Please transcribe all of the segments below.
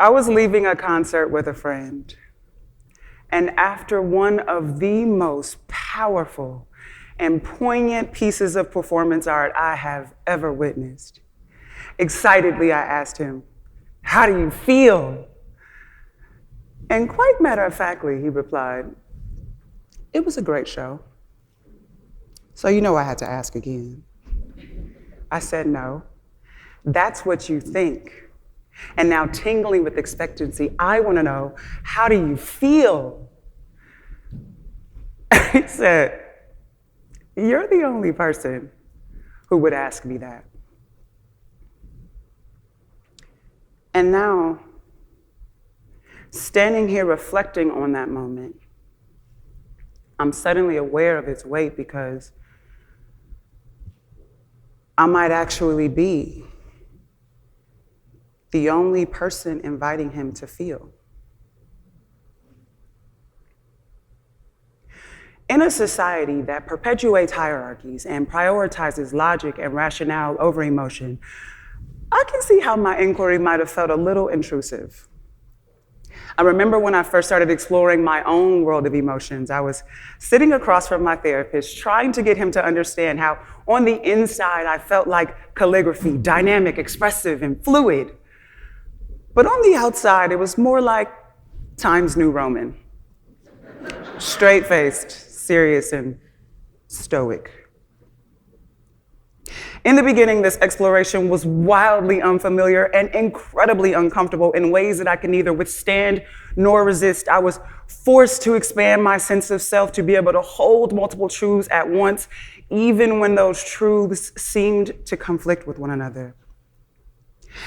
I was leaving a concert with a friend, and after one of the most powerful and poignant pieces of performance art I have ever witnessed, excitedly I asked him, "How do you feel?" And quite matter-of-factly, he replied, "It was a great show." So you know I had to ask again. I said, "No, that's what you think." And now, tingling with expectancy, I want to know, how do you feel? He said, "You're the only person who would ask me that." And now, standing here reflecting on that moment, I'm suddenly aware of its weight because I might actually be the only person inviting him to feel. In a society that perpetuates hierarchies and prioritizes logic and rationale over emotion, I can see how my inquiry might have felt a little intrusive. I remember when I first started exploring my own world of emotions, I was sitting across from my therapist, trying to get him to understand how on the inside I felt like calligraphy, dynamic, expressive, and fluid. But on the outside, it was more like Times New Roman. Straight-faced, serious, and stoic. In the beginning, this exploration was wildly unfamiliar and incredibly uncomfortable in ways that I could neither withstand nor resist. I was forced to expand my sense of self to be able to hold multiple truths at once, even when those truths seemed to conflict with one another.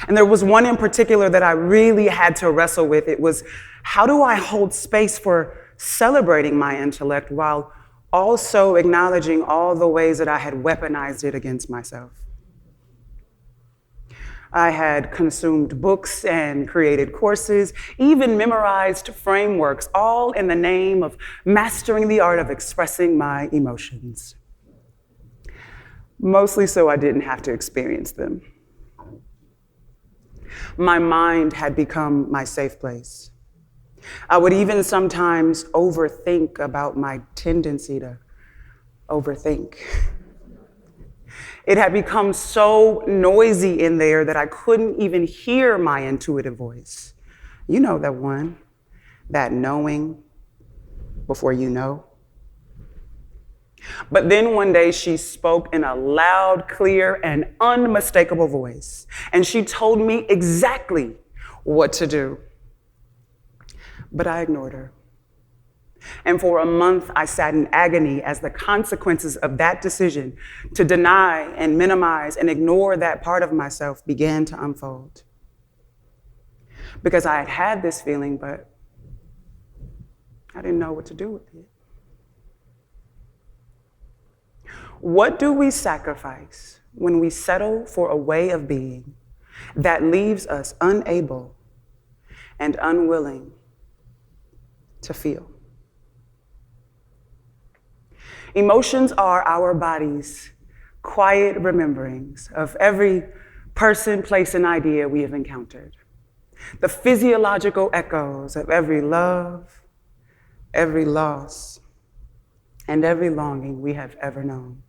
And there was one in particular that I really had to wrestle with. It was, how do I hold space for celebrating my intellect while also acknowledging all the ways that I had weaponized it against myself? I had consumed books and created courses, even memorized frameworks, all in the name of mastering the art of expressing my emotions. Mostly so I didn't have to experience them. My mind had become my safe place. I would even sometimes overthink about my tendency to overthink. It had become so noisy in there that I couldn't even hear my intuitive voice. You know that one, that knowing before you know. But then one day she spoke in a loud, clear, and unmistakable voice, and she told me exactly what to do. But I ignored her. And for a month, I sat in agony as the consequences of that decision to deny and minimize and ignore that part of myself began to unfold. Because I had had this feeling, but I didn't know what to do with it. What do we sacrifice when we settle for a way of being that leaves us unable and unwilling to feel? Emotions are our body's quiet rememberings of every person, place, and idea we have encountered. The physiological echoes of every love, every loss, and every longing we have ever known.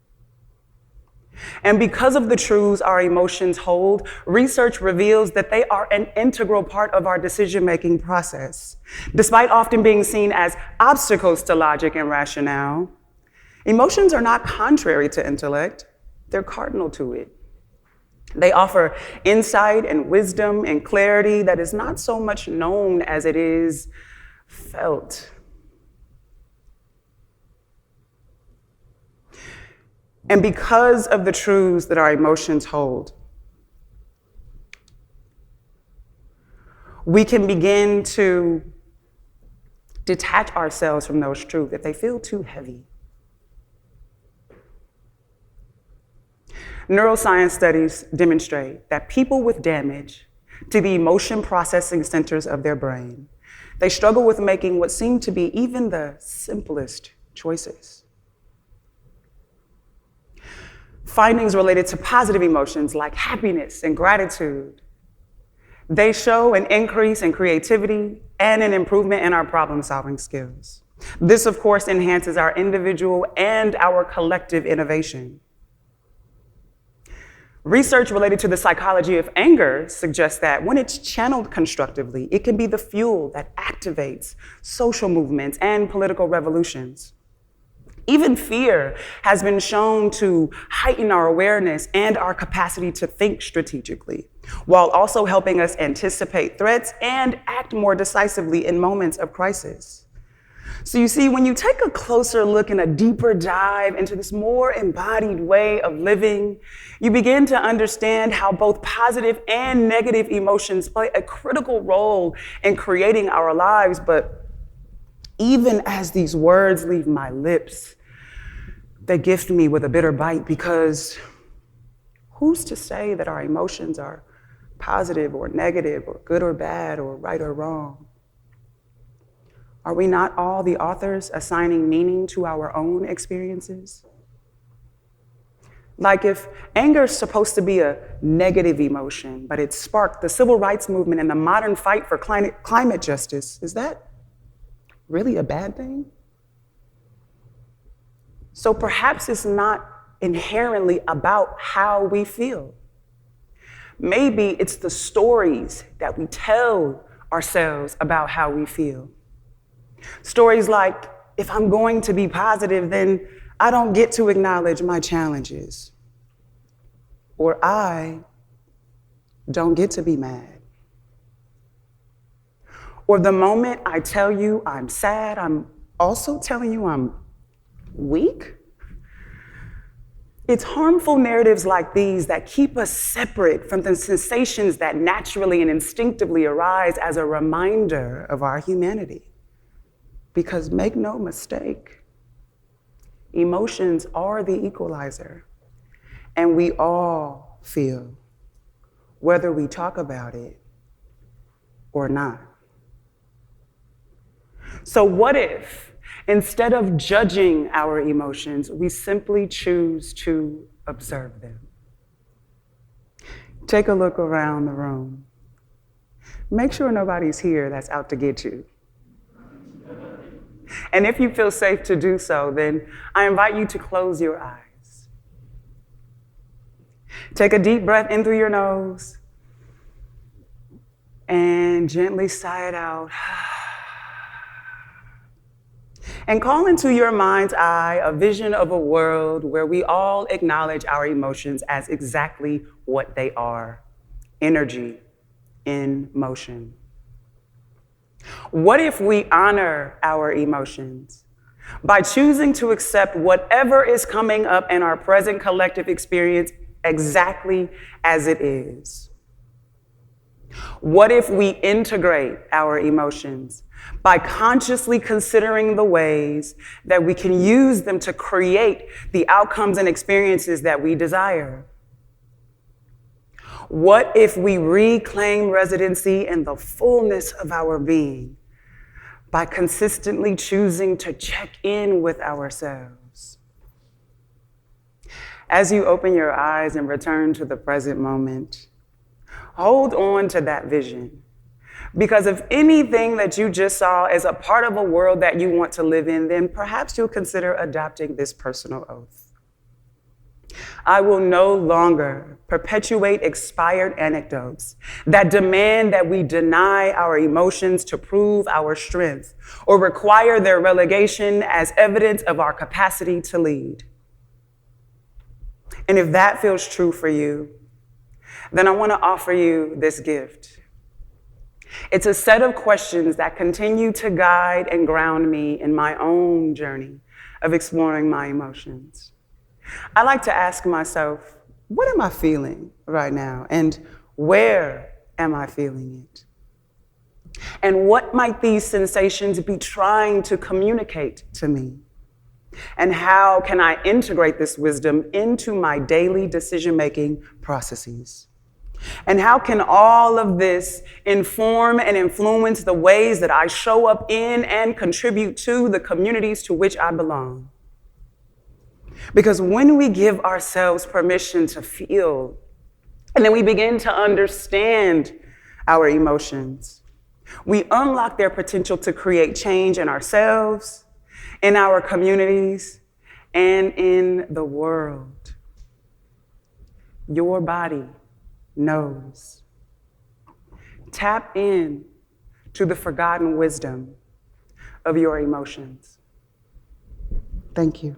And because of the truths our emotions hold, research reveals that they are an integral part of our decision-making process. Despite often being seen as obstacles to logic and rationale, emotions are not contrary to intellect, they're cardinal to it. They offer insight and wisdom and clarity that is not so much known as it is felt. And because of the truths that our emotions hold, we can begin to detach ourselves from those truths if they feel too heavy. Neuroscience studies demonstrate that people with damage to the emotion processing centers of their brain, they struggle with making what seem to be even the simplest choices. Findings related to positive emotions like happiness and gratitude, They show an increase in creativity and an improvement in our problem-solving skills. This, of course, enhances our individual and our collective innovation. Research related to the psychology of anger suggests that when it's channeled constructively, it can be the fuel that activates social movements and political revolutions. Even fear has been shown to heighten our awareness and our capacity to think strategically, while also helping us anticipate threats and act more decisively in moments of crisis. So you see, when you take a closer look and a deeper dive into this more embodied way of living, you begin to understand how both positive and negative emotions play a critical role in creating our lives. But even as these words leave my lips, they gift me with a bitter bite, because who's to say that our emotions are positive or negative or good or bad or right or wrong? Are we not all the authors assigning meaning to our own experiences? Like, if anger is supposed to be a negative emotion, but it sparked the civil rights movement and the modern fight for climate justice, is that really a bad thing? So perhaps it's not inherently about how we feel. Maybe it's the stories that we tell ourselves about how we feel. Stories like, if I'm going to be positive, then I don't get to acknowledge my challenges. Or I don't get to be mad. Or the moment I tell you I'm sad, I'm also telling you I'm weak. It's harmful narratives like these that keep us separate from the sensations that naturally and instinctively arise as a reminder of our humanity. Because make no mistake, emotions are the equalizer, and we all feel, whether we talk about it or not. So what if, instead of judging our emotions, we simply choose to observe them? Take a look around the room. Make sure nobody's here that's out to get you. And if you feel safe to do so, then I invite you to close your eyes. Take a deep breath in through your nose and gently sigh it out. And call into your mind's eye a vision of a world where we all acknowledge our emotions as exactly what they are: energy in motion. What if we honor our emotions by choosing to accept whatever is coming up in our present collective experience exactly as it is? What if we integrate our emotions by consciously considering the ways that we can use them to create the outcomes and experiences that we desire? What if we reclaim residency in the fullness of our being by consistently choosing to check in with ourselves? As you open your eyes and return to the present moment, hold on to that vision, because if anything that you just saw is a part of a world that you want to live in, then perhaps you'll consider adopting this personal oath. I will no longer perpetuate expired anecdotes that demand that we deny our emotions to prove our strength or require their relegation as evidence of our capacity to lead. And if that feels true for you, then I want to offer you this gift. It's a set of questions that continue to guide and ground me in my own journey of exploring my emotions. I like to ask myself, what am I feeling right now? And where am I feeling it? And what might these sensations be trying to communicate to me? And how can I integrate this wisdom into my daily decision-making processes? And how can all of this inform and influence the ways that I show up in and contribute to the communities to which I belong? Because when we give ourselves permission to feel, and then we begin to understand our emotions. We unlock their potential to create change in ourselves, in our communities, and in the world. Your body knows. Tap in to the forgotten wisdom of your emotions. Thank you.